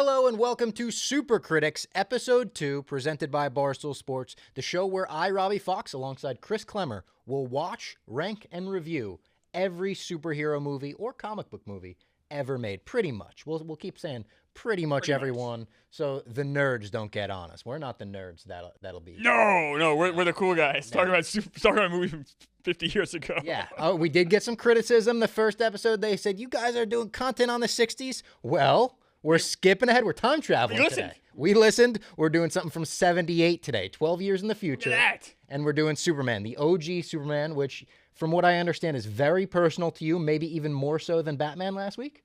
Hello and welcome to Super Critics, Episode 2, presented by Barstool Sports, the show where I, Robbie Fox, alongside Chris Klemmer, will watch, rank, and review every superhero movie or comic book movie ever made, pretty much. We'll keep saying pretty much everyone, so the nerds don't get on us. We're not the nerds that'll be. No, we're the cool guys. Talking about a movie from 50 years ago. Yeah. Oh, we did get some criticism. The first episode, they said, you guys are doing content on the 60s. Well, we're skipping ahead. We're time traveling today. We listened. We're doing something from 78 today, 12 years in the future. Look at that. And we're doing Superman, the OG Superman, which, from what I understand, is very personal to you, maybe even more so than Batman last week?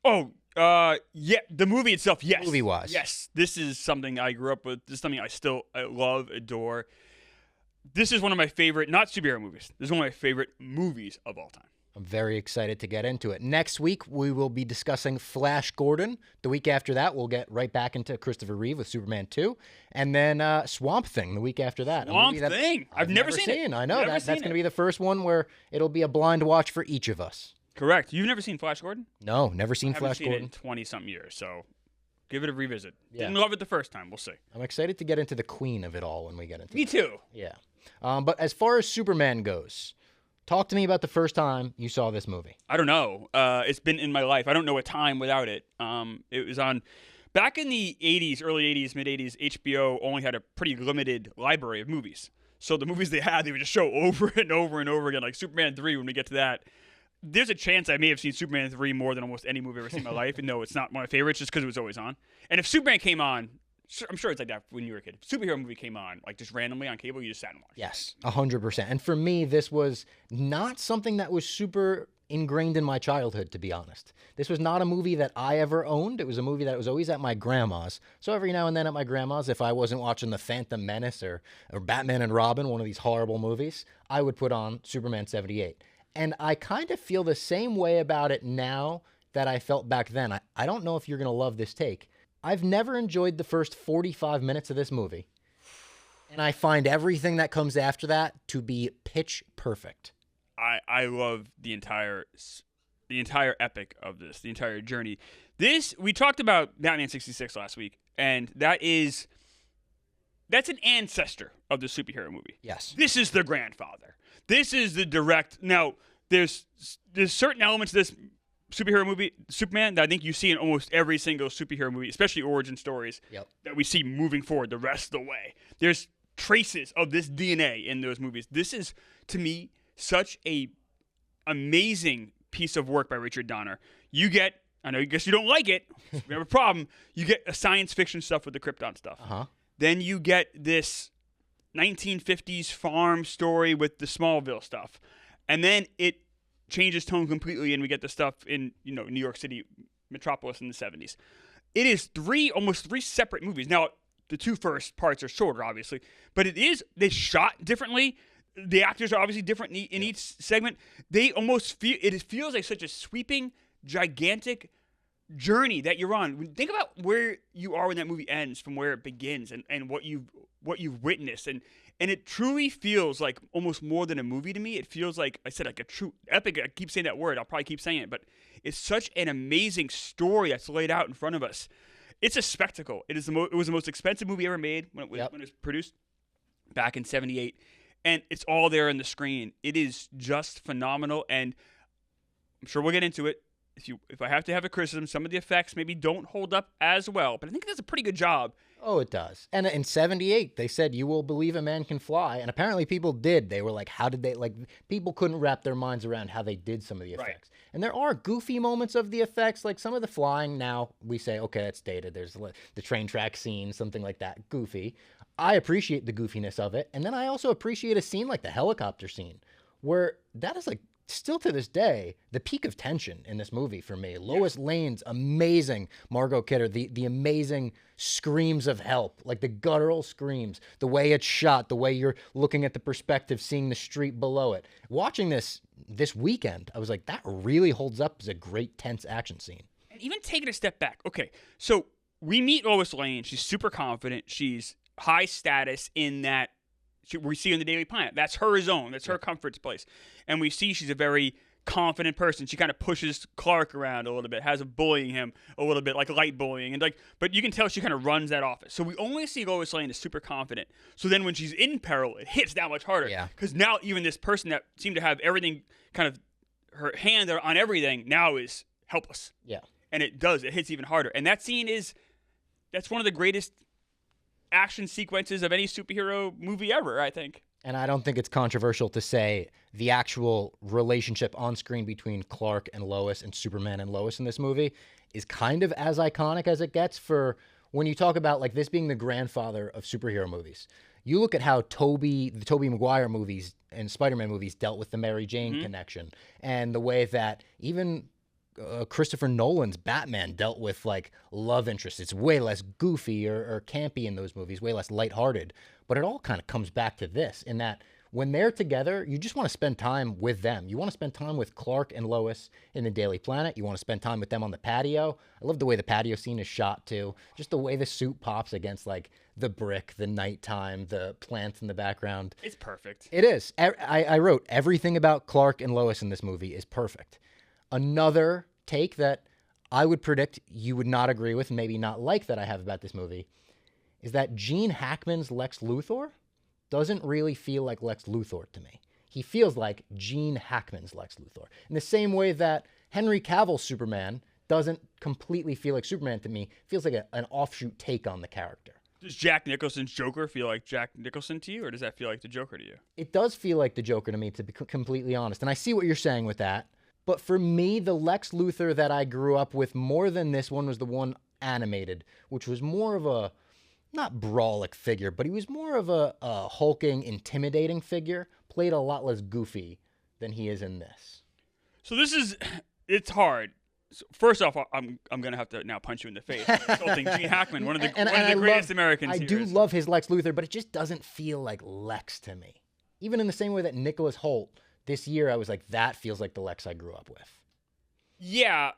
Oh, yeah, the movie itself, yes. Movie-wise. Yes, this is something I grew up with. This is something I love, adore. This is one of my favorite, not superhero movies. This is one of my favorite movies of all time. I'm very excited to get into it. Next week, we will be discussing Flash Gordon. The week after that, we'll get right back into Christopher Reeve with Superman 2. And then Swamp Thing the week after that. Swamp Thing? I've never seen it. I know. That's going to be the first one where it'll be a blind watch for each of us. Correct. You've never seen Flash Gordon? No, never seen Flash Gordon. I haven't seen it in 20-something years, so give it a revisit. Yeah. Didn't love it the first time. We'll see. I'm excited to get into the queen of it all when we get into it. Me too. Yeah. But as far as Superman goes, talk to me about the first time you saw this movie. I don't know. It's been in my life. I don't know a time without it. It was on back in the 80s, early 80s, mid 80s. HBO only had a pretty limited library of movies. So the movies they had, they would just show over and over and over again, like Superman 3 when we get to that. There's a chance I may have seen Superman 3 more than almost any movie I've ever seen in my life. And no, it's not one of my favorites just because it was always on. And if Superman came on, I'm sure it's like that when you were a kid. If a superhero movie came on, like just randomly on cable, you just sat and watched. Yes, 100%. And for me, this was not something that was super ingrained in my childhood, to be honest. This was not a movie that I ever owned. It was a movie that was always at my grandma's. So every now and then at my grandma's, if I wasn't watching The Phantom Menace or Batman and Robin, one of these horrible movies, I would put on Superman 78. And I kind of feel the same way about it now that I felt back then. I don't know if you're going to love this take. I've never enjoyed the first 45 minutes of this movie, and I find everything that comes after that to be pitch perfect. I love the entire epic of this, the entire journey. We talked about Batman 66 last week, and that's an ancestor of the superhero movie. Yes. This is the grandfather. This is the direct. Now, there's certain elements of this superhero movie, Superman, that I think you see in almost every single superhero movie, especially origin stories, that we see moving forward the rest of the way. There's traces of this DNA in those movies. This is, to me, such a amazing piece of work by Richard Donner. I guess you don't like it, we have a problem, you get a science fiction stuff with the Krypton stuff. Uh-huh. Then you get this 1950s farm story with the Smallville stuff. And then it changes tone completely, and we get the stuff in New York City, Metropolis in the 70s. It is almost three separate movies. Now, the two first parts are shorter, obviously, but they shot differently. The actors are obviously different in each segment. They almost feels like such a sweeping, gigantic journey that you're on. Think about where you are when that movie ends from where it begins and what you've witnessed, and it truly feels like almost more than a movie to me. It feels like I said, like a true epic. I keep saying that word. I'll probably keep saying it, but it's such an amazing story that's laid out in front of us. It's a spectacle. It was the most expensive movie ever made when it was produced back in 78, and it's all there on the screen. It is just phenomenal, and I'm sure we'll get into it. If I have to have a criticism, some of the effects maybe don't hold up as well, but I think it does a pretty good job. Oh, it does. And in 78, they said, you will believe a man can fly. And apparently people did. They were like, people couldn't wrap their minds around how they did some of the effects. Right. And there are goofy moments of the effects, like some of the flying. Now we say, okay, that's dated. There's the train track scene, something like that. Goofy. I appreciate the goofiness of it. And then I also appreciate a scene like the helicopter scene, where that is like, still to this day, the peak of tension in this movie for me. Lois Lane's amazing Margot Kidder, the amazing screams of help, like the guttural screams, the way it's shot, the way you're looking at the perspective, seeing the street below it. Watching this weekend, I was like, that really holds up as a great tense action scene. And even taking a step back, okay, so we meet Lois Lane. She's super confident. She's high status in that we see her in the Daily Planet. That's her zone. That's her comfort place. And we see she's a very confident person. She kind of pushes Clark around a little bit, has him bullying him a little bit, like light bullying, and like. But you can tell she kind of runs that office. So we only see Lois Lane as super confident. So then when she's in peril, it hits that much harder. Yeah. Because now even this person that seemed to have everything, kind of her hand on everything, now is helpless. Yeah. And it hits even harder. And that scene that's one of the greatest action sequences of any superhero movie ever, I think. And I don't think it's controversial to say the actual relationship on screen between Clark and Lois and Superman and Lois in this movie is kind of as iconic as it gets for when you talk about like this being the grandfather of superhero movies. You look at how the Tobey Maguire movies and Spider-Man movies dealt with the Mary Jane connection, and the way that even Christopher Nolan's Batman dealt with like love interests. It's way less goofy or campy in those movies, way less lighthearted. But it all kind of comes back to this, in that when they're together, you just want to spend time with them. You want to spend time with Clark and Lois in the Daily Planet. You want to spend time with them on the patio. I love the way the patio scene is shot too. Just the way the suit pops against like the brick, the nighttime, the plants in the background. It's perfect. It is. I wrote everything about Clark and Lois in this movie is perfect. Another take that I would predict you would not agree with, and maybe not like, that I have about this movie is that Gene Hackman's Lex Luthor doesn't really feel like Lex Luthor to me. He feels like Gene Hackman's Lex Luthor. In the same way that Henry Cavill's Superman doesn't completely feel like Superman to me, feels like an offshoot take on the character. Does Jack Nicholson's Joker feel like Jack Nicholson to you, or does that feel like the Joker to you? It does feel like the Joker to me, to be completely honest. And I see what you're saying with that. But for me, the Lex Luthor that I grew up with more than this one was the one animated, which was more of a, not brawlic figure, but he was more of a hulking, intimidating figure, played a lot less goofy than he is in this. So it's hard. So first off, I'm going to have to now punch you in the face. Insulting Gene Hackman, one of the greatest Americans. I do love his Lex Luthor, but it just doesn't feel like Lex to me. Even in the same way that Nicholas Hoult, this year, I was like, that feels like the Lex I grew up with. Yeah,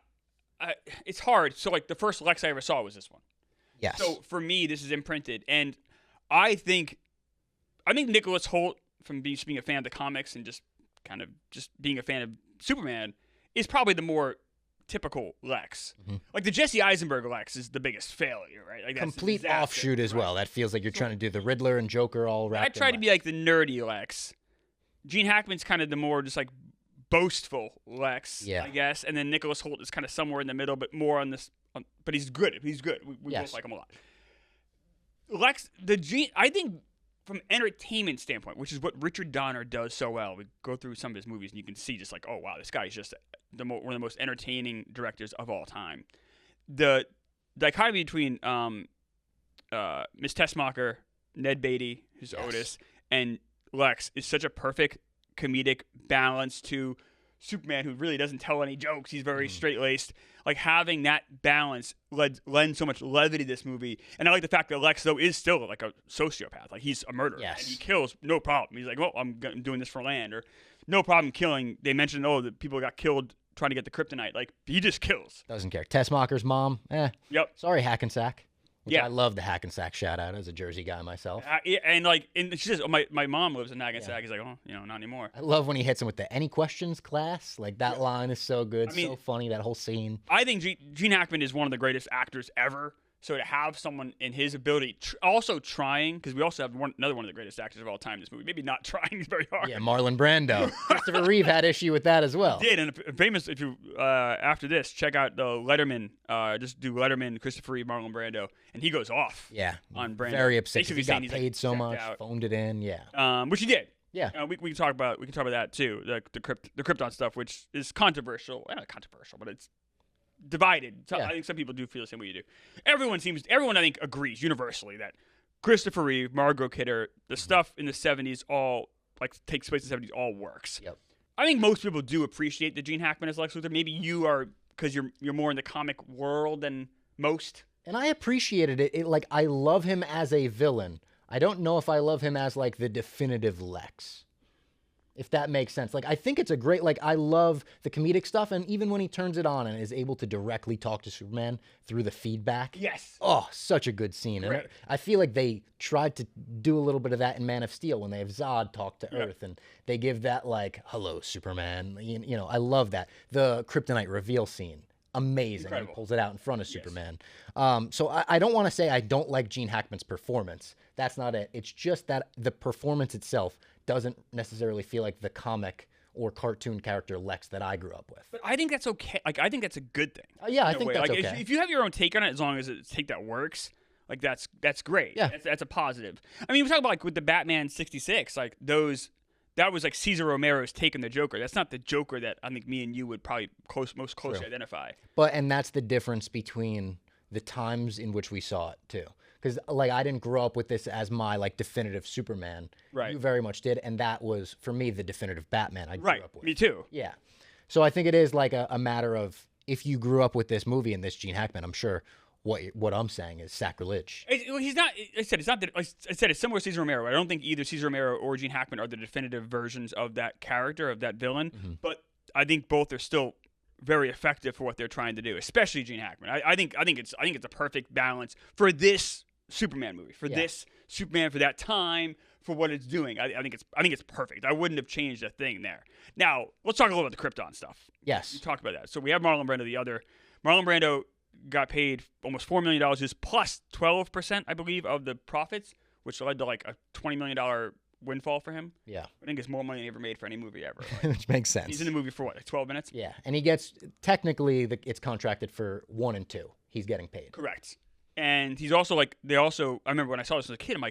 it's hard. So, like, the first Lex I ever saw was this one. Yes. So, for me, this is imprinted. And I think Nicholas Hoult, from being a fan of the comics and just being a fan of Superman, is probably the more typical Lex. Mm-hmm. Like, the Jesse Eisenberg Lex is the biggest failure, right? Like, that's complete offshoot as well. That feels like you're trying to do the Riddler and Joker all wrapped in. I try to be like the nerdy Lex. Gene Hackman's kind of the more just like boastful Lex, I guess, and then Nicholas Hoult is kind of somewhere in the middle, but more on this. But he's good. He's good. We both like him a lot. I think from entertainment standpoint, which is what Richard Donner does so well. We go through some of his movies and you can see just like, oh wow, this guy is just one of the most entertaining directors of all time. The dichotomy between Miss Tessmacher, Ned Beatty, who's Otis, and Lex is such a perfect comedic balance to Superman, who really doesn't tell any jokes. He's very straight-laced. Like, having that balance lends so much levity to this movie. And I like the fact that Lex, though, is still like a sociopath. Like, he's a murderer. Yes. And he kills, no problem. He's like, well, I'm doing this for land. Or no problem killing. They mentioned, that people got killed trying to get the kryptonite. Like, he just kills. Doesn't care. Tessmacher's mom, Yep. Sorry, Hackensack. Which Yeah. I love the Hackensack shout-out as a Jersey guy myself. And she says, my mom lives in Hackensack. He's like, not anymore. I love when he hits him with the "Any questions, class?" Like, that line is so good, so funny, that whole scene. I think Gene Hackman is one of the greatest actors ever. So to have someone in his ability, also trying, because we also have another one of the greatest actors of all time in this movie, maybe not trying very hard. Yeah, Marlon Brando. Christopher Reeve had issue with that as well. He did, and famous, if you, after this, check out the Letterman, just do Letterman, Christopher Reeve, Marlon Brando, and he goes off on Brando. Very upset. Basically He got saying paid so much, phoned it in, which he did. Yeah. We can talk about that too, the Krypton stuff, which is controversial. Not controversial, but it's divided. So I think some people do feel the same way you do. Everyone I think agrees universally that Christopher Reeve, Margot Kidder, the stuff in the 70s all like takes place in the 70s all works. Yep. I think most people do appreciate the Gene Hackman as Lex Luthor. Maybe you are because you're more in the comic world than most. And I appreciated it. Like, I love him as a villain. I don't know if I love him as like the definitive Lex. If that makes sense. Like, I think it's a great, like, I love the comedic stuff. And even when he turns it on and is able to directly talk to Superman through the feedback. Yes. Oh, such a good scene. And I feel like they tried to do a little bit of that in Man of Steel when they have Zod talk to Earth and they give that, like, hello, Superman. You know, I love that. The Kryptonite reveal scene. Amazing. Incredible. He pulls it out in front of Superman. So I don't want to say I don't like Gene Hackman's performance. That's not it. It's just that the performance itself doesn't necessarily feel like the comic or cartoon character Lex that I grew up with. But I think that's okay. Like, I think that's a good thing. Yeah, I think that's like, okay. If you have your own take on it, as long as it's a take that works, like that's great. Yeah. That's a positive. I mean, we talk about like with the Batman 66, like that was like Cesar Romero's take on the Joker. That's not the Joker that I think me and you would probably most closely identify. And that's the difference between the times in which we saw it too. Because like I didn't grow up with this as my like definitive Superman. Right. You very much did, and that was for me the definitive Batman I grew up with. Me too. Yeah. So I think it is like a matter of if you grew up with this movie and this Gene Hackman, I'm sure what I'm saying is sacrilege. He's not. I said it's not. I said it's similar to Cesar Romero. I don't think either Cesar Romero or Gene Hackman are the definitive versions of that character, of that villain. Mm-hmm. But I think both are still very effective for what they're trying to do, especially Gene Hackman. I think it's a perfect balance for this Superman movie, for this Superman, for that time, for what it's doing. I think it's perfect. I wouldn't have changed a thing there. Now let's talk a little about the Krypton stuff. Yes, we talked about that. So we have Marlon Brando. Marlon Brando got paid almost $4 million, just plus 12%, I believe, of the profits, which led to like a $20 million windfall for him. Yeah. I think it's more money he ever made for any movie ever. Which makes sense. He's in the movie for what, like 12 minutes? Yeah, and he gets, technically, it's contracted for 1 and 2. He's getting paid. Correct. And he's also like, I remember when I saw this as a kid, I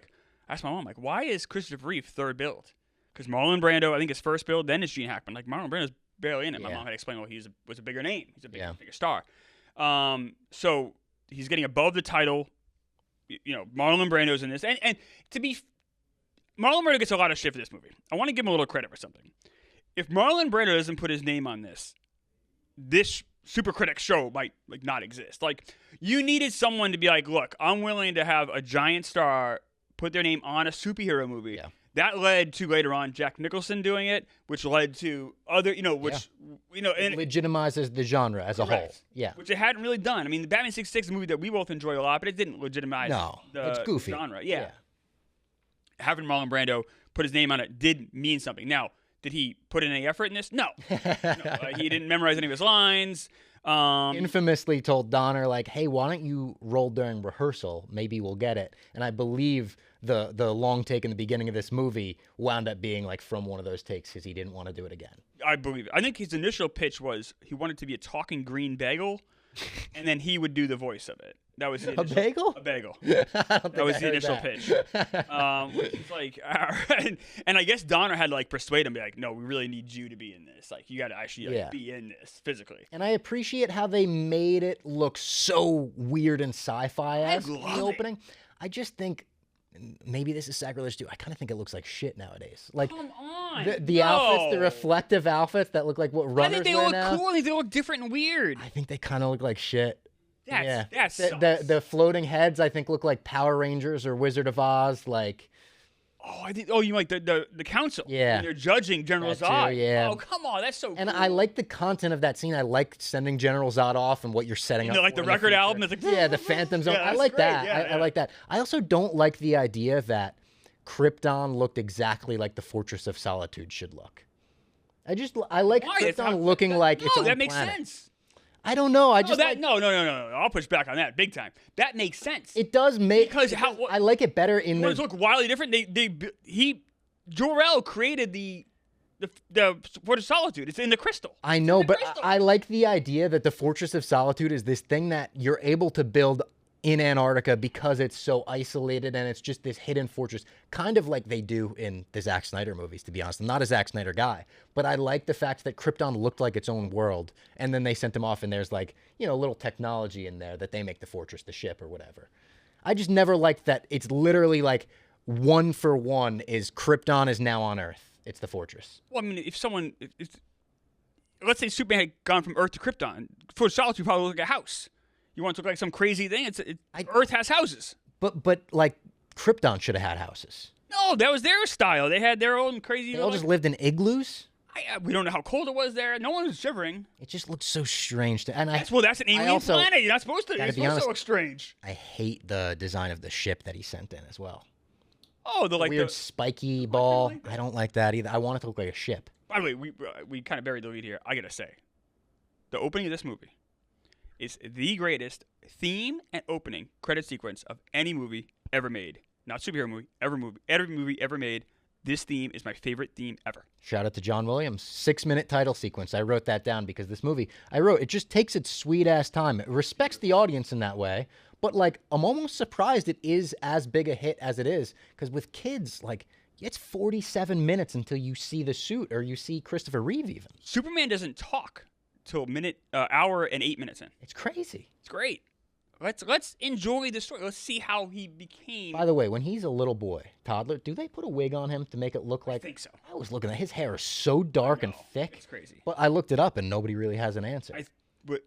asked my mom, like, why is Christopher Reeve third billed? Because Marlon Brando, I think, is first billed, then it's Gene Hackman. Like, Marlon Brando's barely in it. My mom had explained, well, he was a bigger name. He's a bigger star. So he's getting above the title. You know, Marlon Brando's in this. And Marlon Brando gets a lot of shit for this movie. I want to give him a little credit for something. If Marlon Brando doesn't put his name on this Super Critic show might like not exist. Like, you needed someone to be like, look, I'm willing to have a giant star put their name on a superhero movie. Yeah. That led to later on Jack Nicholson doing it, which led to other, and it legitimizes the genre as a whole. Yeah. Which it hadn't really done. I mean, the Batman 66 is a movie that we both enjoy a lot, but it didn't legitimize it's goofy. The genre. Yeah. Having Marlon Brando put his name on it did mean something. Now, did he put in any effort in this? No. He didn't memorize any of his lines. Infamously told Donner, like, hey, why don't you roll during rehearsal? Maybe we'll get it. And I believe the long take in the beginning of this movie wound up being like from one of those takes because he didn't want to do it again. I believe it. I think his initial pitch was he wanted to be a talking green bagel, and then he would do the voice of it. That was the initial, a bagel? A bagel. That was the initial pitch. Which is like, and I guess Donner had to like persuade him, be like, no, we really need you to be in this. Like, you got to actually be in this physically. And I appreciate how they made it look so weird and sci-fi-esque in the opening. I just think maybe this is sacrilege too. I kind of think it looks like shit nowadays. Like, come on, the outfits, the reflective outfits that look like what runners wear now. I think they look cool. I think they look different and weird. I think they kind of look like shit. That's the floating heads I think look like Power Rangers or Wizard of Oz. Like, you like the council? Yeah, and they're judging General Zod. Yeah. Oh, come on, that's so cool. And I like the content of that scene. I like sending General Zod off and what you're setting up. Like the record album. It's like, the Phantom Zone. I like that. I like that. I also don't like the idea that Krypton looked exactly like the Fortress of Solitude should look. I like Krypton looking like its own that makes planet. sense. I don't know. No. I'll push back on that big time. That makes sense. It does make I like it better in the. Look wildly different. Jor-El created the Fortress of Solitude. It's in the crystal. I know, but I like the idea that the Fortress of Solitude is this thing that you're able to build in Antarctica because it's so isolated and it's just this hidden fortress, kind of like they do in the Zack Snyder movies, to be honest. I'm not a Zack Snyder guy, but I like the fact that Krypton looked like its own world, and then they sent him off and there's like, a little technology in there that they make the fortress the ship or whatever. I just never liked that it's literally like 1 for 1 is Krypton is now on Earth. It's the fortress. Well, I mean, let's say Superman had gone from Earth to Krypton, Fortress of Solitude probably look like a house. You want to look like some crazy thing? Earth has houses. But like Krypton should have had houses. No, that was their style. They had their own crazy. They all just lived in igloos. We don't know how cold it was there. No one was shivering. It just looked so strange. That's an alien planet. You're not supposed to. It's supposed to look strange. I hate the design of the ship that he sent in as well. Oh, the weird spiky ball. I don't like that either. I want it to look like a ship. By the way, we kind of buried the lead here. I gotta say, the opening of this movie is the greatest theme and opening credit sequence of any movie ever made. Not superhero movie, every movie ever made. This theme is my favorite theme ever. Shout out to John Williams. 6-minute title sequence. I wrote that down because this movie, it just takes its sweet-ass time. It respects the audience in that way. But, like, I'm almost surprised it is as big a hit as it is. Because with kids, like, it's 47 minutes until you see the suit or you see Christopher Reeve even. Superman doesn't talk till hour and 8 minutes in. It's crazy. It's great. Let's enjoy the story. Let's see how he became. By the way, when he's a little boy, toddler, do they put a wig on him to make it look like? I think so. I was looking at his hair is so dark and thick. It's crazy. But I looked it up and nobody really has an answer.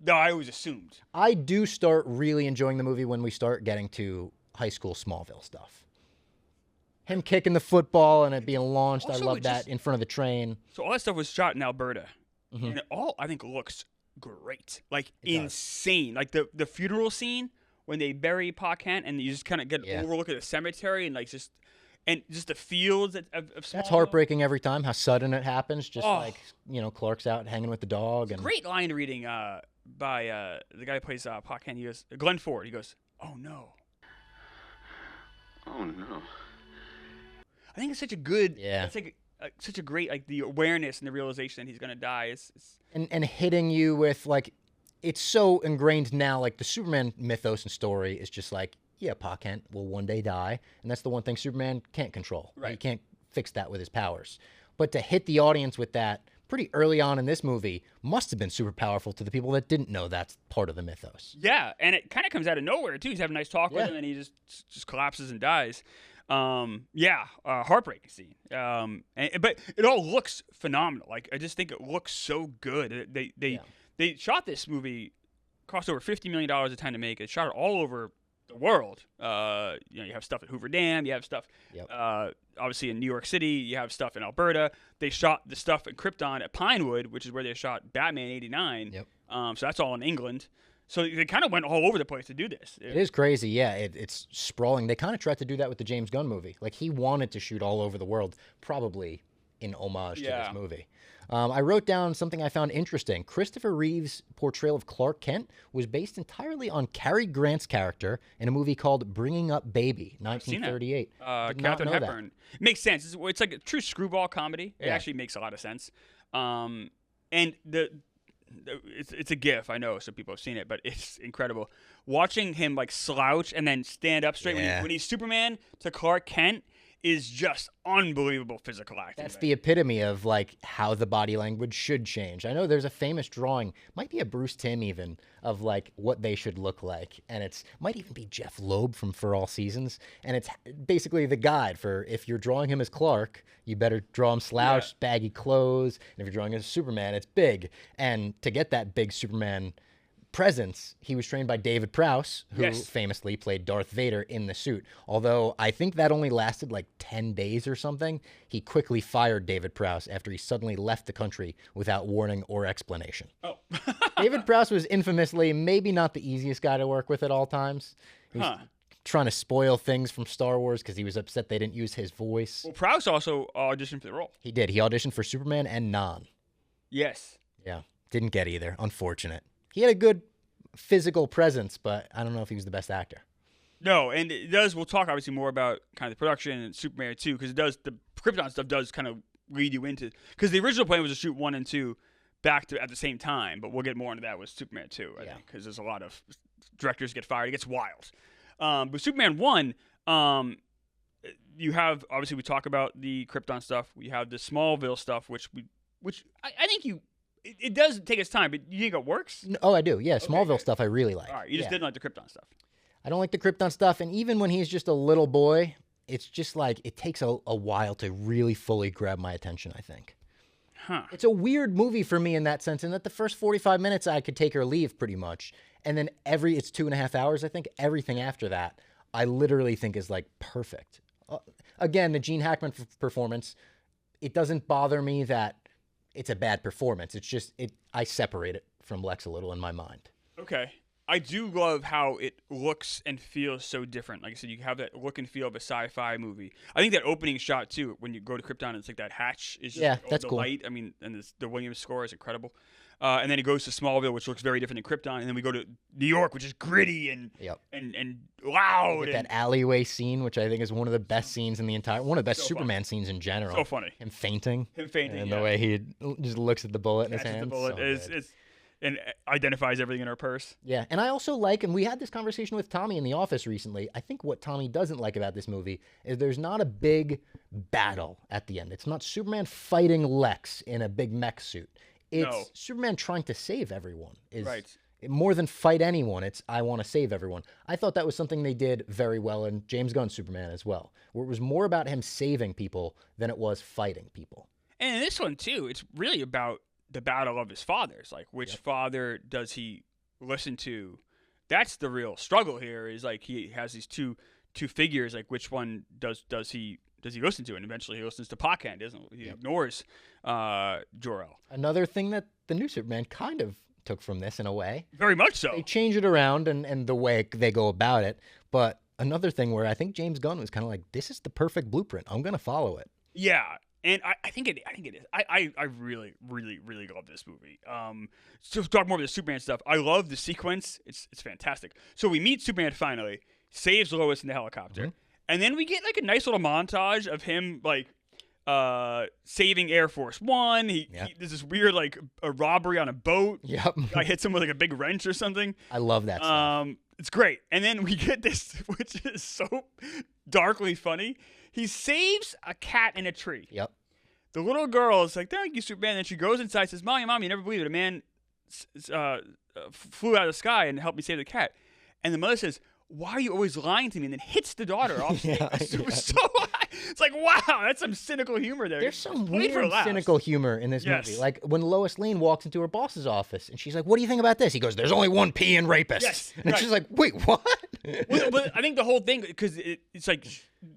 I always assumed. I do start really enjoying the movie when we start getting to high school Smallville stuff. Him kicking the football and it being launched. Also, I love that in front of the train. So all that stuff was shot in Alberta. Mm-hmm. And it all, I think, looks great. Like, insane. Like, the funeral scene when they bury Pa Kent and you just kind of get an overlook at the cemetery and, like, just the fields of Smallville. That's heartbreaking every time, how sudden it happens. Just like, Clark's out hanging with the dog. It's great line reading by the guy who plays Pa Kent. He goes, Glenn Ford. He goes, "Oh, no. Oh, no." I think it's such a good, it's like such a great, like, the awareness and the realization that he's going to die. And hitting you with, like, it's so ingrained now, like, the Superman mythos and story is just like, Pa Kent will one day die, and that's the one thing Superman can't control. Right. He can't fix that with his powers. But to hit the audience with that pretty early on in this movie must have been super powerful to the people that didn't know that's part of the mythos. Yeah, and it kind of comes out of nowhere, too. He's having a nice talk with him, and he just collapses and dies. Heartbreaking scene. But it all looks phenomenal. Like, I just think it looks so good. They shot this movie, cost over $50 million a time to make. It shot it all over the world. You have stuff at Hoover Dam. You have stuff, obviously in New York City. You have stuff in Alberta. They shot the stuff at Krypton at Pinewood, which is where they shot Batman '89. Yep. So that's all in England. So they kind of went all over the place to do this. It is crazy, yeah. It's sprawling. They kind of tried to do that with the James Gunn movie. Like, he wanted to shoot all over the world, probably in homage to this movie. I wrote down something I found interesting. Christopher Reeve's portrayal of Clark Kent was based entirely on Cary Grant's character in a movie called Bringing Up Baby, 1938. Katharine Hepburn. It makes sense. It's like a true screwball comedy. It actually makes a lot of sense. And it's a gif, I know, so people have seen it, but it's incredible. Watching him, like, slouch and then stand up straight when he's Superman to Clark Kent is just unbelievable physical acting. That's the epitome of, like, how the body language should change. I know there's a famous drawing, might be a Bruce Timm even, of, like, what they should look like. And might even be Jeff Loeb from For All Seasons. And it's basically the guide for, if you're drawing him as Clark, you better draw him slouched, baggy clothes. And if you're drawing him as Superman, it's big. And to get that big Superman presence, he was trained by David Prowse, who famously played Darth Vader in the suit. Although I think that only lasted like 10 days or something. He quickly fired David Prowse after he suddenly left the country without warning or explanation. Oh. David Prowse was infamously maybe not the easiest guy to work with at all times. He was trying to spoil things from Star Wars because he was upset they didn't use his voice. Well, Prowse also auditioned for the role. He did. He auditioned for Superman and Non. Yes. Yeah. Didn't get either. Unfortunate. He had a good physical presence, but I don't know if he was the best actor. No, and it does. We'll talk obviously more about kind of the production and Superman 2 because the Krypton stuff does kind of lead you into, because the original plan was to shoot 1 and 2 back to at the same time, but we'll get more into that with Superman 2, I think, because there's a lot of directors get fired. It gets wild. But Superman 1, you have, obviously we talk about the Krypton stuff. We have the Smallville stuff, which I think it does take its time, but you think it works? Oh, I do. Yeah, Smallville stuff I really like. All right, you just didn't like the Krypton stuff. I don't like the Krypton stuff, and even when he's just a little boy, it's just like it takes a while to really fully grab my attention, I think. It's a weird movie for me in that sense, in that the first 45 minutes I could take or leave pretty much, and then it's 2.5 hours, I think. Everything after that, I literally think is like perfect. Again, the Gene Hackman performance, it doesn't bother me that it's a bad performance. It's just I separate it from Lex a little in my mind. Okay. I do love how it looks and feels so different. Like I said, you have that look and feel of a sci-fi movie. I think that opening shot too, when you go to Krypton, it's like that hatch is just that's the cool. light. I mean, and the Williams score is incredible. And then it goes to Smallville, which looks very different than Krypton, and then we go to New York, which is gritty and loud. That alleyway scene, which I think is one of the best scenes in the entire, one of the best Superman scenes in general. So funny. Him fainting. And the way he just looks at the bullet in his hand. The bullet and identifies everything in her purse. Yeah, and I also like, and we had this conversation with Tommy in the office recently, I think what Tommy doesn't like about this movie is there's not a big battle at the end. It's not Superman fighting Lex in a big mech suit. It's Superman trying to save everyone. More than fight anyone, it's I want to save everyone. I thought that was something they did very well in James Gunn's Superman as well, where it was more about him saving people than it was fighting people. And in this one, too, it's really about the battle of his fathers. Like, which father does he listen to? That's the real struggle here, is like he has these two figures. Like, which one does he listen to? And eventually he listens to Pockhan, doesn't he? He ignores Jor-El. Another thing that the new Superman kind of took from this in a way. Very much so. They change it around and the way they go about it. But another thing where I think James Gunn was kind of like, this is the perfect blueprint. I'm going to follow it. Yeah. And I think it is. I really, really, really love this movie. So to talk more about the Superman stuff, I love the sequence. It's fantastic. So we meet Superman finally, saves Lois in the helicopter, and then we get like a nice little montage of him like saving Air Force One. There's this weird like a robbery on a boat. Yep. Guy hits him with like a big wrench or something. I love that stuff. It's great. And then we get this, which is so darkly funny. He saves a cat in a tree. Yep. The little girl is like, thank you, Superman. And she goes inside and says, Mom, you never believe it. A man flew out of the sky and helped me save the cat. And the mother says, why are you always lying to me? And then hits the daughter off. It's like, wow, that's some cynical humor there. There's some weird cynical humor in this movie. Like when Lois Lane walks into her boss's office and she's like, what do you think about this? He goes, there's only one P in rapist. Yes, and she's like, wait, what? But I think the whole thing, because it's like,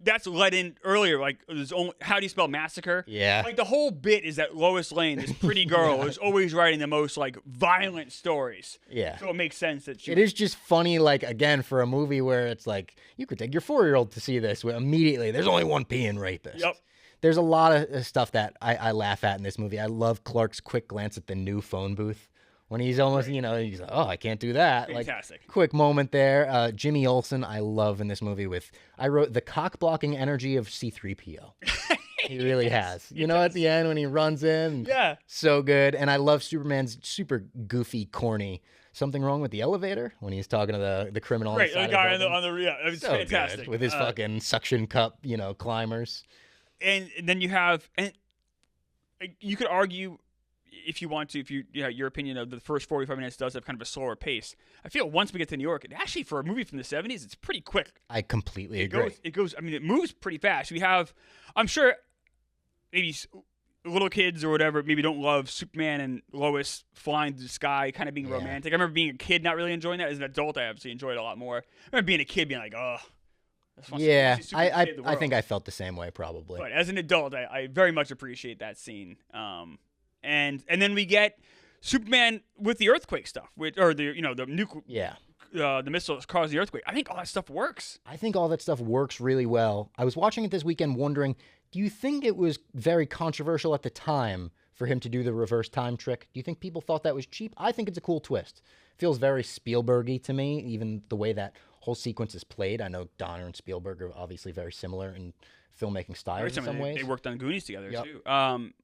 that's let in earlier, like, there's only, how do you spell massacre? Yeah. Like, the whole bit is that Lois Lane, this pretty girl, is always writing the most, like, violent stories. Yeah. So it makes sense that she... It is just funny, like, again, for a movie where it's like, you could take your 4-year-old to see this, where immediately, there's only one P in rapist. Yep. There's a lot of stuff that I laugh at in this movie. I love Clark's quick glance at the new phone booth. When he's almost, he's like, oh, I can't do that. Fantastic. Like, quick moment there. Jimmy Olsen, I love in this movie I wrote the cock-blocking energy of C-3PO. He really has. You know, at the end when he runs in. Yeah. So good. And I love Superman's super goofy, corny, something wrong with the elevator when he's talking to the criminal. Right, on the guy of the on the it's so fantastic. Good, with his fucking suction cup, climbers. And then you have, and you could argue, if you want to, your opinion of the first 45 minutes does have kind of a slower pace. I feel once we get to New York, actually for a movie from the 70s, it's pretty quick. I completely agree. It moves pretty fast. We have, I'm sure, maybe little kids or whatever maybe don't love Superman and Lois flying through the sky, kind of being romantic. I remember being a kid not really enjoying that. As an adult, I obviously enjoyed it a lot more. I remember being a kid being like, oh. Yeah, I think I felt the same way probably. But as an adult, I very much appreciate that scene. And then we get Superman with the earthquake stuff, the nuclear, the missiles cause the earthquake. I think all that stuff works. I think all that stuff works really well. I was watching it this weekend, wondering, do you think it was very controversial at the time for him to do the reverse time trick? Do you think people thought that was cheap? I think it's a cool twist. Feels very Spielberg-y to me, even the way that whole sequence is played. I know Donner and Spielberg are obviously very similar in filmmaking styles in some ways. They worked on Goonies together too.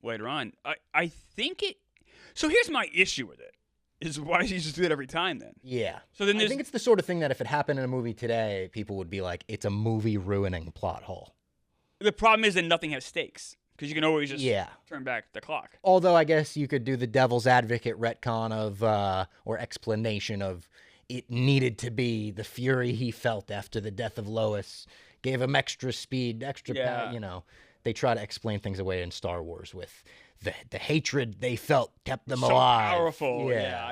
Later on, I think it. So here's my issue with it: is why does he just do it every time then? Yeah. So then I think it's the sort of thing that if it happened in a movie today, people would be like, "It's a movie-ruining plot hole." The problem is that nothing has stakes because you can always just turn back the clock. Although I guess you could do the devil's advocate retcon of or explanation of it needed to be the fury he felt after the death of Lois. Gave him extra speed, extra power, They try to explain things away in Star Wars with the hatred they felt kept them alive. So powerful. Yeah.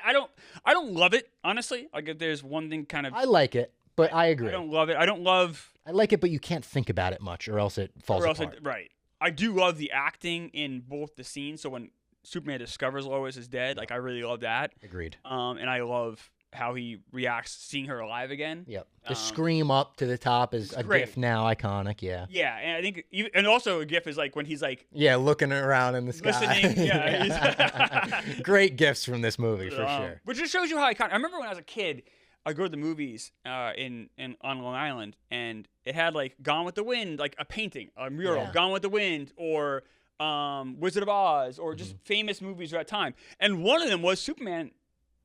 I don't love it, honestly. Like if there's one thing kind of I like it, but I agree. I don't love it. I don't love. I like it, but you can't think about it much, or else it falls apart. Right. I do love the acting in both the scenes. So when Superman discovers Lois is dead, like I really love that. Agreed. And I love how he reacts seeing her alive again. Yep. The scream up to the top is a GIF now, iconic. Yeah. Yeah, and I think, and also a GIF is like when he's like, yeah, looking around in the sky. Listening. Yeah. Great GIFs from this movie for sure. Which just shows you how iconic. I remember when I was a kid, I'd go to the movies on Long Island, and it had like Gone with the Wind, like a painting, a mural, Gone with the Wind, or Wizard of Oz, or just famous movies of that time. And one of them was Superman.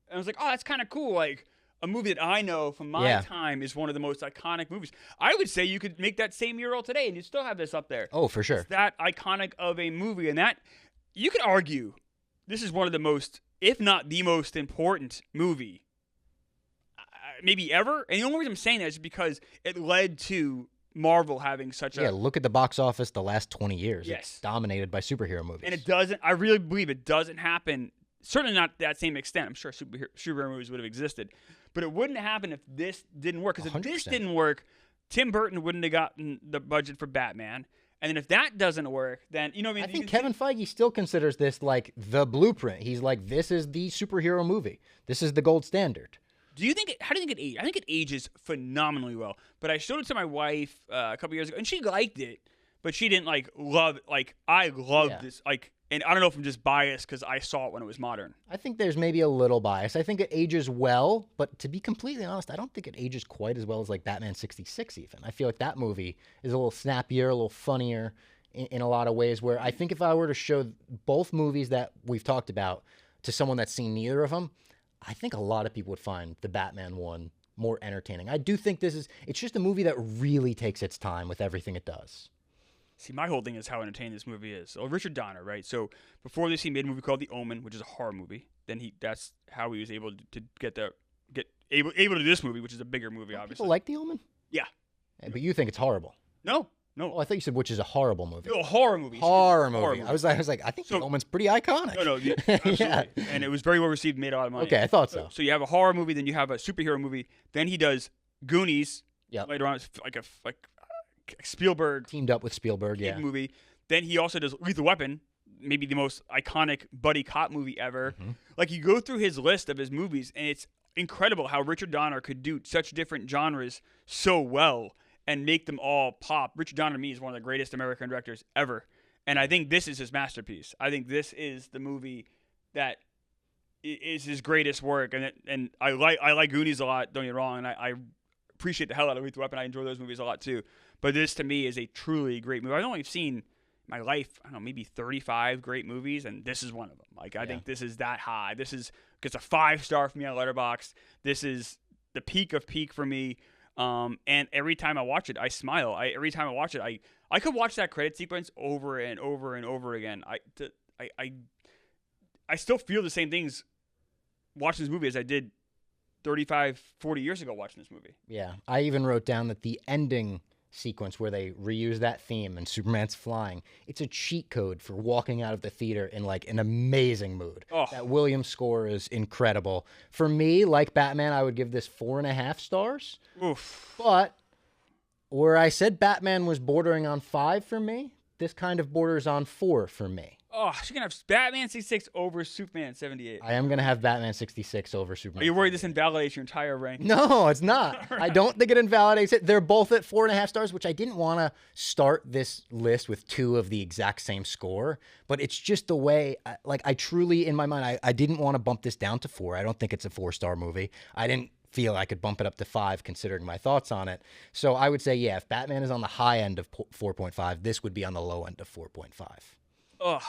And I was like, oh, that's kind of cool. Like, a movie that I know from my time is one of the most iconic movies. I would say you could make that same mural today, and you'd still have this up there. Oh, for sure. It's that iconic of a movie. And that, you could argue, this is one of the most, if not the most important movie maybe ever. And the only reason I'm saying that is because it led to Marvel having such a... Yeah, look at the box office the last 20 years. Yes. It's dominated by superhero movies. And it doesn't... I really believe it doesn't happen... Certainly not that same extent. I'm sure superhero movies would have existed. But it wouldn't happen if this didn't work. Because if this didn't work, Tim Burton wouldn't have gotten the budget for Batman. And then if that doesn't work, then, you know what I mean? I think Kevin Feige still considers this like the blueprint. He's like, this is the superhero movie. This is the gold standard. How do you think it ages? I think it ages phenomenally well. But I showed it to my wife a couple years ago, and she liked it. But she didn't love it. Like, I loved this. Like, and I don't know if I'm just biased because I saw it when it was modern. I think there's maybe a little bias. I think it ages well, but to be completely honest, I don't think it ages quite as well as like Batman 66 even. I feel like that movie is a little snappier, a little funnier in a lot of ways, where I think if I were to show both movies that we've talked about to someone that's seen neither of them, I think a lot of people would find the Batman one more entertaining. I do think it's just a movie that really takes its time with everything it does. See, my whole thing is how entertaining this movie is. So Richard Donner, right? So before this, he made a movie called The Omen, which is a horror movie. Then that's how he was able to get able to do this movie, which is a bigger movie, obviously. People like The Omen? Yeah. But you think it's horrible? No. Oh, I thought you said which is a horrible movie. No, a horror movie. Horror movie. I was like, I think The Omen's pretty iconic. No, absolutely. Yeah. And it was very well received, made a lot of money. Okay, I thought so. So you have a horror movie, then you have a superhero movie, then he does Goonies. Yeah. Later on, it's like Spielberg teamed up with Spielberg, movie. Then he also does Lethal Weapon, maybe the most iconic buddy cop movie ever. Mm-hmm. Like, you go through his list of his movies, and it's incredible how Richard Donner could do such different genres so well and make them all pop. Richard Donner, to me, is one of the greatest American directors ever, and I think this is his masterpiece. I think this is the movie that is his greatest work, and I like Goonies a lot. Don't get me wrong, and I appreciate the hell out of Lethal Weapon. I enjoy those movies a lot too. But this, to me, is a truly great movie. I've only seen in my life, I don't know, maybe 35 great movies, and this is one of them. Like, I think this is that high. This gets a 5-star for me on Letterboxd. This is the peak of peak for me. And every time I watch it, I smile. Every time I watch it, I could watch that credit sequence over and over and over again. I still feel the same things watching this movie as I did 35, 40 years ago watching this movie. Yeah. I even wrote down that the ending sequence where they reuse that theme and Superman's flying, it's a cheat code for walking out of the theater in like an amazing mood. Oh. That Williams score is incredible. For me, like Batman, I would give this 4.5 stars. Oof. But where I said Batman was bordering on 5 for me, this kind of borders on 4 for me. Oh, so you're going to have Batman 66 over Superman 78. I am going to have Batman 66 over Superman. Are you worried this invalidates your entire rank? No, it's not. I don't think it invalidates it. They're both at 4.5 stars, which I didn't want to start this list with 2 of the exact same score. But it's just the way, I truly, in my mind, I didn't want to bump this down to 4. I don't think it's a 4-star movie. I didn't feel I could bump it up to 5 considering my thoughts on it. So I would say, yeah, if Batman is on the high end of 4.5, this would be on the low end of 4.5. Oh,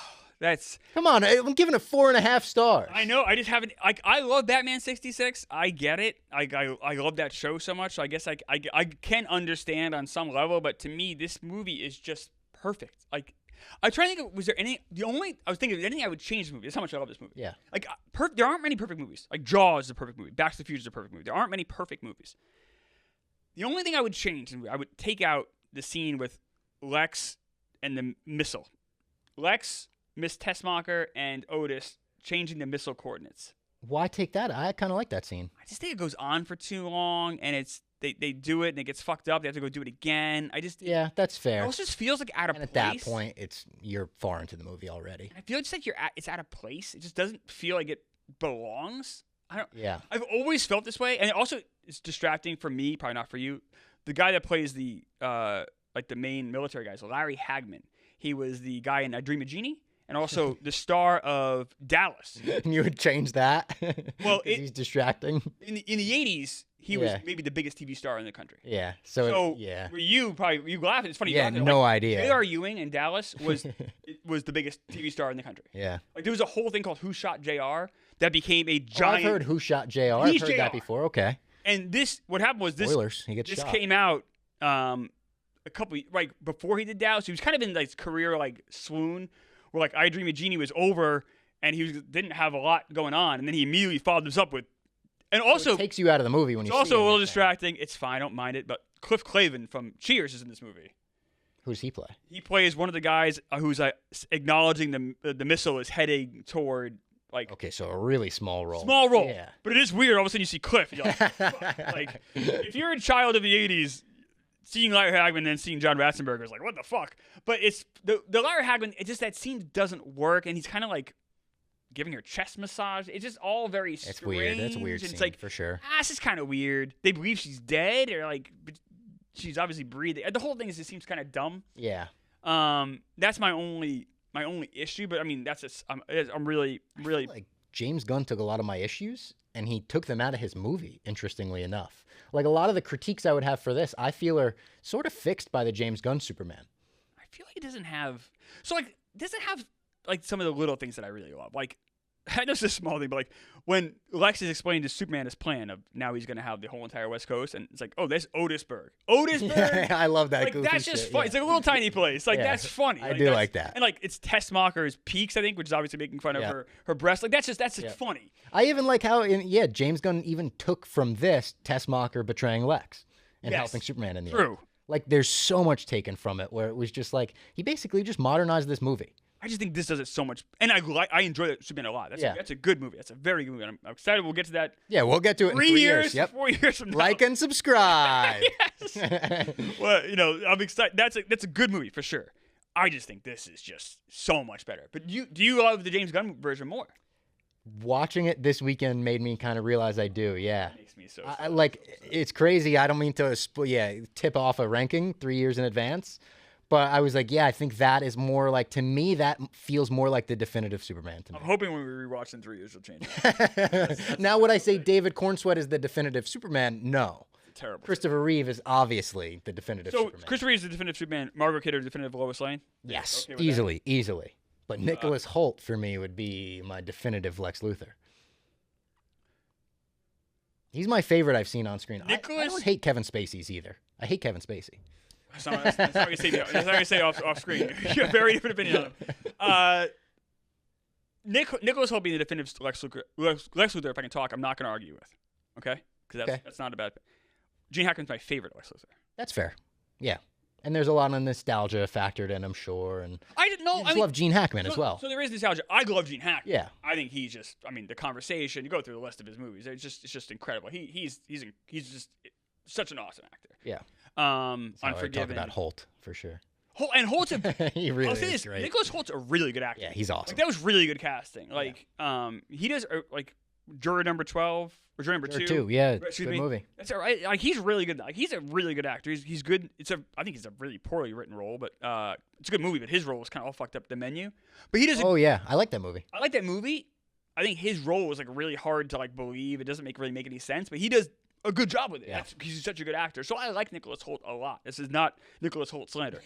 come on! I'm giving it 4.5 stars. I know. I just haven't. I love Batman 66. I get it. I love that show so much. So I guess I can understand on some level. But to me, this movie is just perfect. Like, I try to think. Was there any? I was thinking of anything I would change this movie. That's how much I love this movie. Yeah. Like, there aren't many perfect movies. Like, Jaws is a perfect movie. Back to the Future is a perfect movie. There aren't many perfect movies. The only thing I would change, I would take out the scene with Lex and the missile. Lex, Miss Tessmacher, and Otis changing the missile coordinates. Why take that? I kind of like that scene. I just think it goes on for too long, and it's they do it and it gets fucked up. They have to go do it again. Yeah, that's fair. It also just feels like out of And place. at that point, you're far into the movie already. I feel just like it's out of place. It just doesn't feel like it belongs. Yeah. I've always felt this way, and it also is distracting for me, probably not for you. The guy that plays the main military guy is Larry Hagman. He was the guy in I Dream of Jeannie, and also the star of Dallas. You would change that? Well, he's distracting. In the 80s, he was maybe the biggest TV star in the country. Yeah. So yeah. for you laughing. It's funny. Yeah, no idea. J.R. Ewing in Dallas was the biggest TV star in the country. Yeah. Like there was a whole thing called Who Shot J.R. that became a giant. I've heard Who Shot J.R. I've heard that before. Okay. And what happened was this. Spoilers. He gets this shot. came out a couple before he did Dallas. He was kind of in like his career swoon, where like I Dream of Jeannie was over and he didn't have a lot going on, and then he immediately followed this up with. And also, it takes you out of the movie when you see it. It's also a little distracting. It's fine. I don't mind it. But Cliff Clavin from Cheers is in this movie. Who does he play? He plays one of the guys who's acknowledging the missile is heading toward Okay, so a really small role. Small role. Yeah. But it is weird. All of a sudden you see Cliff. You're like, if you're a child of the 80s, seeing Larry Hagman and then seeing John Ratzenberger is like, what the fuck? But it's the Larry Hagman. It's just that scene doesn't work, and he's kind of like giving her chest massage. It's just all very strange. It's weird. That's a weird and scene, it's like, for sure. This is kind of weird. They believe she's dead, or but she's obviously breathing. The whole thing seems kind of dumb. Yeah. That's my only issue. But I mean, I'm really I feel like James Gunn took a lot of my issues and he took them out of his movie, interestingly enough. Like a lot of the critiques I would have for this, I feel are sort of fixed by the James Gunn Superman. I feel like it doesn't have some of the little things that I really love. Like, I know it's a small thing, but like when Lex is explaining to Superman his plan of now he's going to have the whole entire West Coast, and it's like, oh, there's Otisburg. Otisburg? I love that. Like, that's just fun. Yeah. It's like a little tiny place. Like, that's funny. I do like that. And like, it's Tessmacher's Peaks, I think, which is obviously making fun of her breasts. Like, that's just funny. I even like how, James Gunn even took from this Tessmacher betraying Lex and helping Superman in the end. Like, there's so much taken from it where it was just like, he basically just modernized this movie. I just think this does it so much, and I enjoy Superman a lot. That's a good movie. That's a very good movie. I'm excited. We'll get to that. Yeah, we'll get to it in 3 years. Yep. 4 years from now. Like and subscribe. Yes. Well, I'm excited. That's a good movie for sure. I just think this is just so much better. But do you love the James Gunn version more? Watching it this weekend made me kind of realize I do. Yeah. It makes me so. It's crazy. I don't mean to tip off a ranking 3 years in advance. But I was like, I think that is more like, to me, that feels more like the definitive Superman to me. I'm hoping when we rewatch in 3 years, it'll change. Now, would I say David Cornsweet is the definitive Superman? No. Terrible. Christopher Reeve is obviously the definitive Superman. So Christopher Reeve is the definitive Superman. Margot Kidder is the definitive Lois Lane? Yes, okay easily. But Nicholas Hoult, for me, would be my definitive Lex Luthor. He's my favorite I've seen on screen. I don't hate Kevin Spacey's either. I hate Kevin Spacey. That's not what you say off screen. You have a very different opinion on him. Nicholas Hoult being the definitive Lex Luthor, if I can talk, I'm not going to argue with. Okay? Because that's not a bad. Gene Hackman's my favorite Lex Luthor. That's fair. Yeah. And there's a lot of nostalgia factored in, I'm sure. And I didn't know. I love Gene Hackman as well. So there is nostalgia. I love Gene Hackman. Yeah. I think he's just. I mean, The Conversation. You go through the list of his movies. It's just incredible. He's just such an awesome actor. Yeah. Unforgiven. I talk about Holt for sure. Holt's he really I'll say this, great. Nicholas Holt's a really good actor. Yeah, he's awesome. Like, that was really good casting. Like, he does like Juror number 12 or Juror number 2. Yeah, good movie. That's all right. Like, he's really good. Like, he's a really good actor. He's good. I think it's a really poorly written role, but it's a good movie. But his role was kind of all fucked up. The Menu, but he does. Oh yeah, I like that movie. I like that movie. I think his role was like really hard to like believe. It doesn't really make any sense, but he does a good job with it. Yeah. He's such a good actor. So I like Nicholas Hoult a lot. This is not Nicholas Hoult slander.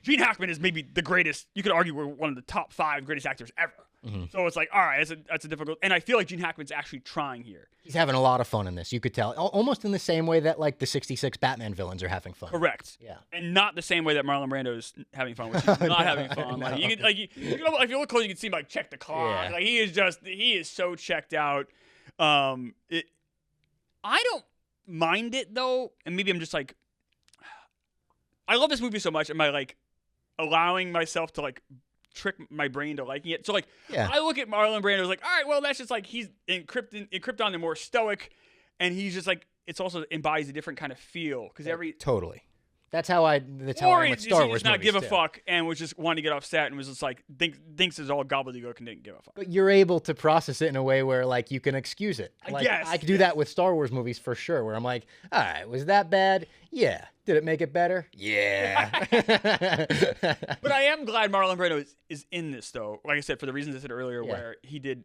Gene Hackman is maybe the greatest. You could argue we're one of the top 5 greatest actors ever. Mm-hmm. So it's like, all right, that's a difficult. And I feel like Gene Hackman's actually trying here. He's having a lot of fun in this. You could tell, almost in the same way that like the '66 Batman villains are having fun. Correct. Yeah. And not the same way that Marlon Brando's having fun, which he's not having fun. No. Like, you could, if you look close, you can see him like check the clock. Yeah. Like he is so checked out. I don't mind it though, and maybe I'm just like, I love this movie so much. Am I like allowing myself to like trick my brain to liking it? So like, I look at Marlon Brando like, all right, well that's just like he's in Krypton. They're more stoic, and he's just like it's also embodies a different kind of feel because totally. That's how I am with Star Wars movies not give a too. fuck and was just wanting to get off set and was just like thinks it's all gobbledygook and didn't give a fuck. But you're able to process it in a way where like you can excuse it. Like, I could do that with Star Wars movies for sure. Where I'm like, all right, was that bad? Yeah. Did it make it better? Yeah. But I am glad Marlon Brando is in this though. Like I said, for the reasons I said earlier, where he did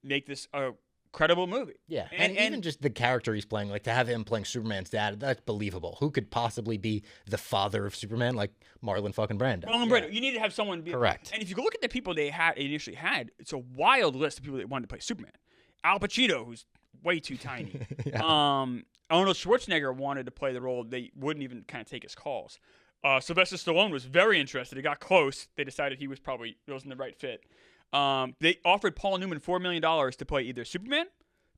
make this a credible movie. Yeah, and even just the character he's playing, like to have him playing Superman's dad, that's believable. Who could possibly be the father of Superman like Marlon fucking Brando? Marlon Brando. You need to have someone be correct. And if you look at the people they initially had, it's a wild list of people that wanted to play Superman. Al Pacino, who's way too tiny. Arnold Schwarzenegger wanted to play the role. They wouldn't even kind of take his calls. Sylvester Stallone was very interested. It got close. They decided he wasn't the right fit. They offered Paul Newman $4 million to play either Superman,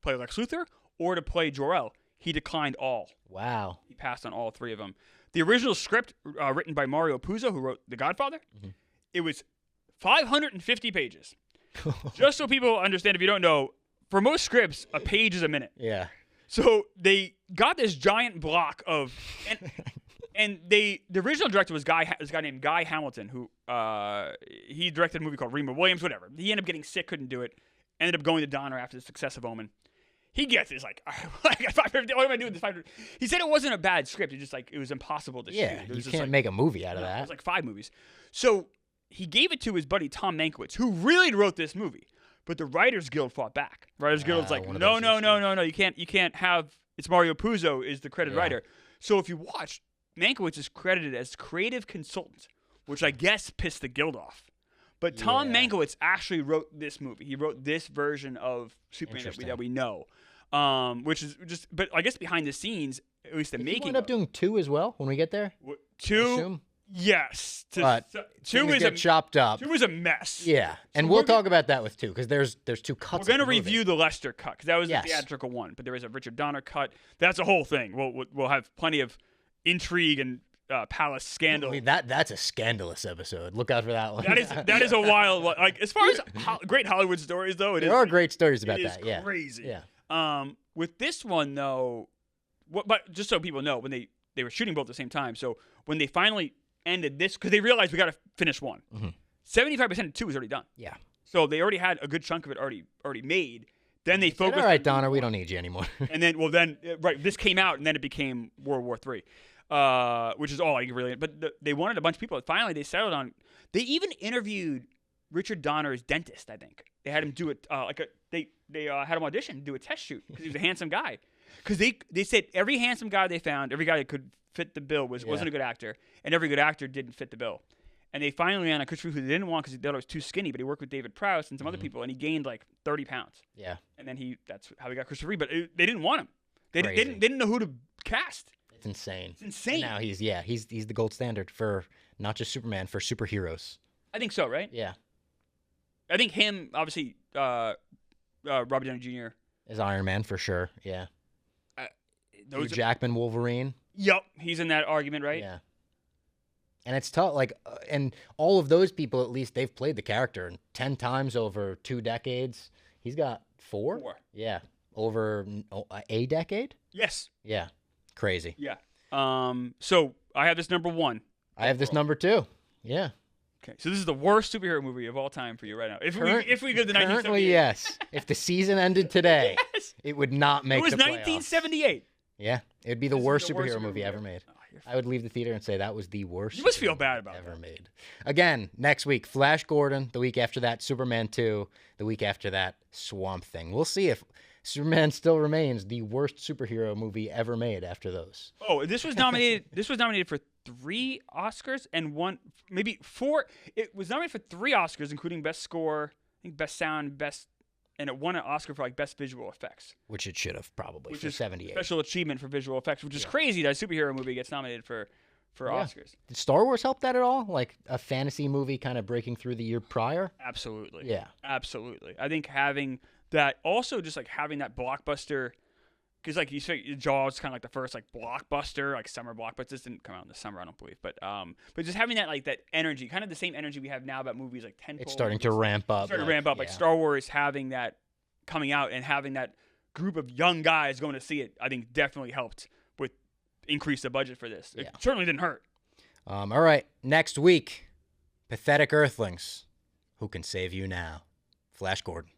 play Lex Luthor, or to play Jor-El. He declined all. Wow. He passed on all three of them. The original script, written by Mario Puzo, who wrote The Godfather, it was 550 pages. Just so people understand, if you don't know, for most scripts, a page is a minute. Yeah. So they got this giant block of... And the original director was this guy named Guy Hamilton, who he directed a movie called Reba Williams, whatever. He ended up getting sick, couldn't do it. Ended up going to Donner after the success of Omen. He gets it. He's like, I got 550. What am I doing with this 550? He said it wasn't a bad script. It just like it was impossible to shoot. Yeah, you can't make a movie out of that. It was like 5 movies. So he gave it to his buddy Tom Mankiewicz, who really wrote this movie. But the Writers Guild fought back. Writers Guild was like, no. You can't have. It's Mario Puzo is the credited writer. So if you watch, Mankiewicz is credited as creative consultant, which I guess pissed the guild off. But Tom Mankiewicz actually wrote this movie. He wrote this version of Superman that we know, which is just. But I guess behind the scenes, at least the making. You end up doing 2 as well when we get there. 2, yes. But 2 is chopped up. 2 is a mess. Yeah, and we'll talk about that with 2 because there's 2 cuts. We're going to review the Lester cut because that was the theatrical one, but there is a Richard Donner cut. That's a whole thing. We'll have plenty of intrigue and palace scandal. I mean, that's a scandalous episode. Look out for that one. That is a wild one. Like as far as great Hollywood stories though, there are great stories about that. Yeah, crazy. Yeah. With this one though, but just so people know, when they were shooting both at the same time, so when they finally ended this, because they realized we got to finish one. 75% of 2 was already done. Yeah. So they already had a good chunk of it already made. Then they focused. All right, Donner, we don't need you anymore. And then, this came out, and then it became World War III. Which is all I really. But they wanted a bunch of people. Finally, they settled on. They even interviewed Richard Donner's dentist. I think they had him do it. They had him audition, do a test shoot because he was a handsome guy. Because they said every handsome guy they found, every guy that could fit the bill wasn't a good actor, and every good actor didn't fit the bill. And they finally ran a Christopher who they didn't want because he thought it was too skinny, but he worked with David Prowse and some other people, and he gained like 30 pounds. Yeah. And then that's how he got Christopher Reeve. But they didn't want him. They didn't know who to cast. It's insane. It's insane. And now he's the gold standard for not just Superman, for superheroes. I think so, right? Yeah. I think him, obviously, Robert Downey Jr. is Iron Man for sure. Yeah. Hugh Jackman, Wolverine. Yep, he's in that argument, right? Yeah. And it's tough, and all of those people, at least, they've played the character 10 times over 2 decades. He's got 4? 4. Yeah. Over a decade? Yes. Yeah. Crazy. Yeah. So I have this number 1. I have this number 2. Yeah. Okay. So this is the worst superhero movie of all time for you right now. If we go to 1978. Currently, yes. If the season ended today, it would not make the playoffs. It was 1978. Yeah. It would be the worst superhero movie ever made. I would leave the theater and say that was the worst. You must feel bad about ever made. Again, next week, Flash Gordon. The week after that, Superman 2. The week after that, Swamp Thing. We'll see if Superman still remains the worst superhero movie ever made after those. Oh, this was nominated. This was nominated for 3 Oscars and 1, maybe 4. It was nominated for 3 Oscars, including Best Score, I think Best Sound, and it won an Oscar for Best Visual Effects, which it should have probably. Which for is 78. Special achievement for visual effects, which is crazy that a superhero movie gets nominated for Oscars. Did Star Wars help that at all? Like a fantasy movie kind of breaking through the year prior? Absolutely. Yeah. Absolutely. I think having that, also just having that blockbuster, because you say Jaws kind of the first blockbuster, summer blockbuster. This didn't come out in the summer, I don't believe, but just having that that energy, kind of the same energy we have now about movies like 10. It's starting to ramp up. Like Star Wars having that coming out and having that group of young guys going to see it, I think definitely helped with increase the budget for this. It certainly didn't hurt. All right, next week, Pathetic Earthlings. Who can save you now? Flash Gordon.